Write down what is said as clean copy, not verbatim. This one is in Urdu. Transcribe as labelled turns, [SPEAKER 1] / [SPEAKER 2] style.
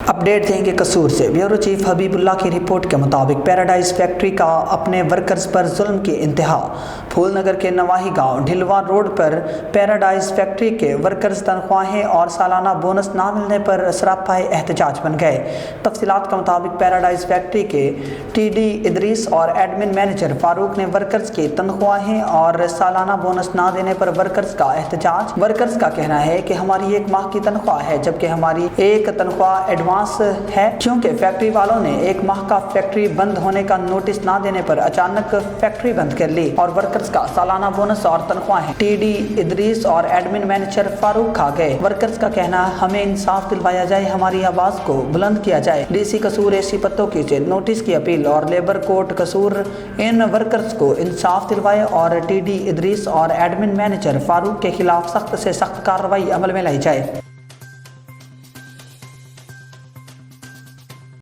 [SPEAKER 1] اپڈیٹ دیں گے قصور سے۔ بیورو چیف حبیب اللہ کی رپورٹ کے مطابق پیراڈائز فیکٹری کا اپنے ورکرز پر ظلم کی انتہا۔ پھول نگر کے نواحی گاؤں ڈھلوان روڈ پر پیراڈائز فیکٹری کے ورکرز تنخواہیں اور سالانہ بونس نہ ملنے پر سراپائی احتجاج بن گئے۔ تفصیلات کے مطابق پیراڈائز فیکٹری کے ٹی ڈی ادریس اور ایڈمن مینیجر فاروق نے ورکرز کی تنخواہیں اور سالانہ بونس نہ دینے پر ورکرز کا احتجاج۔ ورکرز کا کہنا ہے کہ ہماری 1 ماہ کی تنخواہ ہے جبکہ ہماری 1 تنخواہ ایڈوانس ہے، کیونکہ فیکٹری والوں نے 1 ماہ کا فیکٹری بند ہونے کا نوٹس نہ دینے پر اچانک فیکٹری بند کر لی اور ورکرز کا سالانہ بونس اور تنخواہیں ٹی ڈی ادریس اور ایڈمن مینیجر فاروق کھا گئے۔ ورکرز کا کہنا ہے ہمیں انصاف دلوایا جائے، ہماری آواز کو بلند کیا جائے۔ ڈی سی قصور اے سی پتوں کی سے نوٹس کی اپیل اور لیبر کورٹ قصور ان ورکرز کو انصاف دلوائے اور ٹی ڈی ادریس اور ایڈمن مینیجر فاروق کے خلاف سخت سے سخت کارروائی عمل میں لائی جائے۔